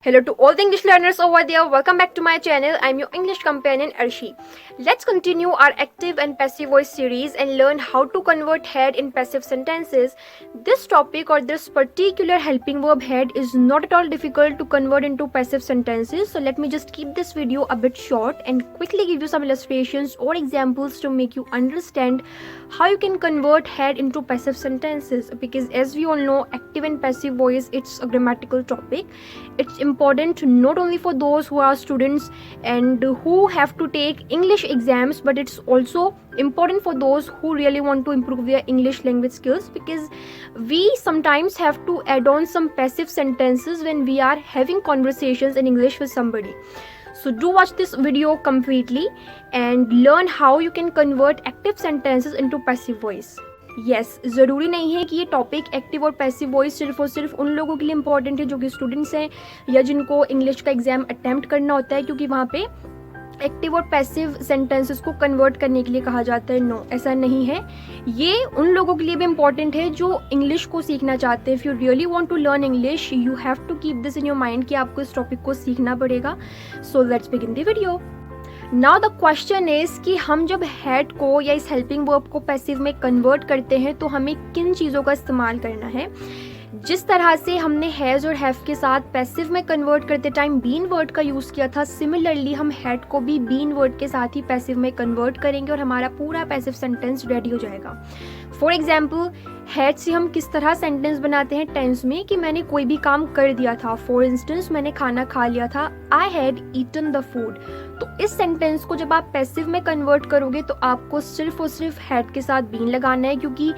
Hello to all the English learners over there. Welcome back to my channel. I'm your English companion Arshi. Let's continue our active and passive voice series and learn how to convert had in passive sentences. This topic or this particular helping verb had is not at all difficult to convert into passive sentences. So let me just keep this video a bit short and quickly give you some illustrations or examples to make you understand how you can convert had into passive sentences, because as we all know, active and passive voice, it's a grammatical topic. It's important not only for those who are students and who have to take English exams, but it's also important for those who really want to improve their English language skills, because we sometimes have to add on some passive sentences when we are having conversations in English with somebody. So do watch this video completely and learn how you can convert active sentences into passive voice. Yes ज़रूरी नहीं है कि ये topic active और passive voice सिर्फ और सिर्फ उन लोगों के लिए इंपॉर्टेंट है जो कि स्टूडेंट्स हैं या जिनको इंग्लिश का एग्जाम अटेम्प्ट करना होता है, क्योंकि वहाँ पे एक्टिव और पैसिव सेंटेंसेस को कन्वर्ट करने के लिए कहा जाता है। नो, ऐसा नहीं है। ये उन लोगों के लिए भी इम्पॉर्टेंट है जो इंग्लिश को सीखना चाहते हैं। If you really want to learn English, you have to keep this in your mind कि आपको इस टॉपिक को सीखना पड़ेगा। So let's begin the video. Now the question is कि हम जब हैड को या इस हेल्पिंग वर्ब को पैसिव में कन्वर्ट करते हैं तो हमें किन चीज़ों का इस्तेमाल करना है। जिस तरह से हमने हैज़ और हैव के साथ पैसिव में कन्वर्ट करते टाइम बीन वर्ड का यूज़ किया था, सिमिलरली हम हैड को भी बीन वर्ड के साथ ही पैसिव में कन्वर्ट करेंगे और हमारा पूरा पैसिव सेंटेंस रेडी हो जाएगा। फॉर एग्जाम्पल, हैड से हम किस तरह सेंटेंस बनाते हैं टेंस में कि मैंने कोई भी काम कर दिया था। फॉर इंस्टेंस, मैंने खाना खा लिया था, I had eaten the food. तो इस सेंटेंस को जब आप पैसिव में कन्वर्ट करोगे तो आपको सिर्फ और सिर्फ हैड के साथ बीन लगाना है, क्योंकि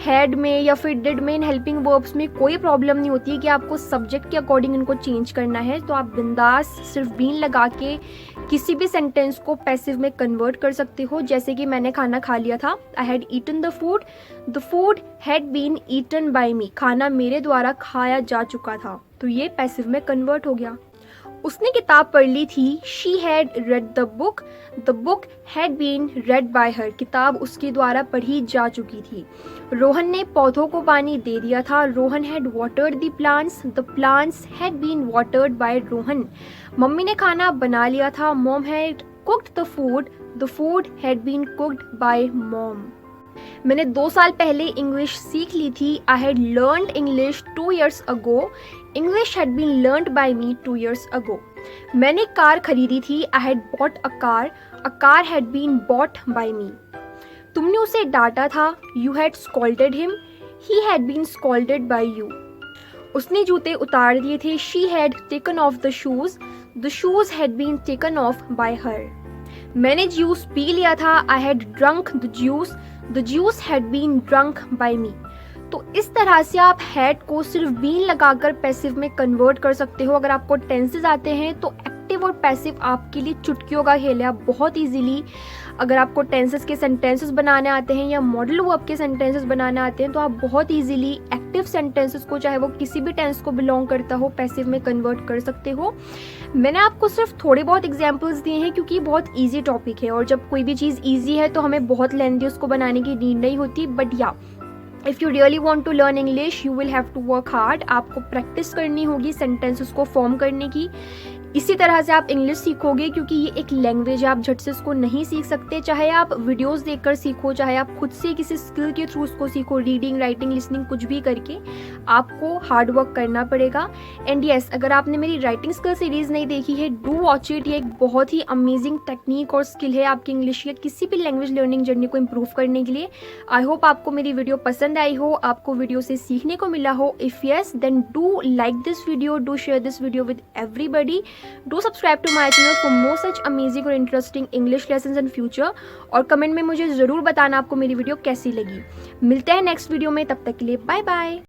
हैड में या फिर डिड में इन हेल्पिंग वर्ब्स में कोई प्रॉब्लम नहीं होती है कि आपको सब्जेक्ट के अकॉर्डिंग इनको चेंज करना है। तो आप बिंदास सिर्फ बीन लगा के किसी भी सेंटेंस को पैसिव में कन्वर्ट कर सकते हो। जैसे कि मैंने खाना खा लिया था, I had eaten the food had been eaten by me. खाना मेरे द्वारा खाया जा चुका था, तो ये पैसिव में कन्वर्ट हो गया। उसने किताब पढ़ ली थी, she had read the book had been read by her. किताब उसके द्वारा पढ़ी जा चुकी थी। रोहन ने पौधों को पानी दे दिया था, Rohan had watered the plants had been watered by Rohan. Mummy ने खाना बना लिया था, mom had cooked the food had been cooked by mom. मैंने 2 साल पहले इंग्लिश सीख ली थी, I had learned English 2 years ago. English had been learned by me 2 years ago. मैंने कार खरीदी थी, I had bought a car had been bought by me. तुमने उसे डांटा था, you had scolded him, he had been scolded by you. उसने जूते उतार दिए थे, she had taken off the shoes had been taken off by her. मैंने जूस पी लिया था, I had drunk the juice had been drunk by me. तो इस तरह से आप हैड को सिर्फ बीन लगाकर पैसिव में कन्वर्ट कर सकते हो। अगर आपको टेंसेस आते हैं तो एक्टिव और पैसिव आपके लिए चुटकियों का खेल है। आप बहुत इजीली, अगर आपको टेंसेस के सेंटेंसेस बनाने आते हैं या मॉडल वर्ब के सेंटेंसेस बनाने आते हैं, तो आप बहुत इजीली एक्टिव सेंटेंसेस को, चाहे वो किसी भी टेंस को बिलोंग करता हो, पैसिव में कन्वर्ट कर सकते हो। मैंने आपको सिर्फ थोड़े बहुत एग्जांपल्स दिए हैं क्योंकि बहुत इजी टॉपिक है, और जब कोई भी चीज़ इजी है तो हमें बहुत लेंथी उसको बनाने की नीड नहीं होती। But yeah, if you really want to learn English, you will have to work hard. आपको प्रैक्टिस करनी होगी सेंटेंसेस को फॉर्म करने की। इसी तरह से आप इंग्लिश सीखोगे, क्योंकि ये एक लैंग्वेज है, आप झट से इसको नहीं सीख सकते। चाहे आप वीडियोस देखकर सीखो, चाहे आप खुद से किसी स्किल के थ्रू उसको सीखो, रीडिंग, राइटिंग, लिसनिंग, कुछ भी करके आपको हार्ड वर्क करना पड़ेगा। एंड यस, अगर आपने मेरी राइटिंग स्किल सीरीज़ नहीं देखी है, डू वॉच इट। ये एक बहुत ही अमेजिंग टेक्निक और स्किल है आपकी इंग्लिश या किसी भी लैंग्वेज लर्निंग जर्नी को इम्प्रूव करने के लिए। आई होप आपको मेरी वीडियो पसंद आई हो, आपको वीडियो से सीखने को मिला हो। If yes, then do like this video, do share this video with everybody. Do subscribe to my channel for more such amazing और interesting English lessons in future। और कमेंट में मुझे ज़रूर बताना आपको मेरी वीडियो कैसी लगी। मिलते हैं नेक्स्ट वीडियो में, तब तक के लिए बाय बाय।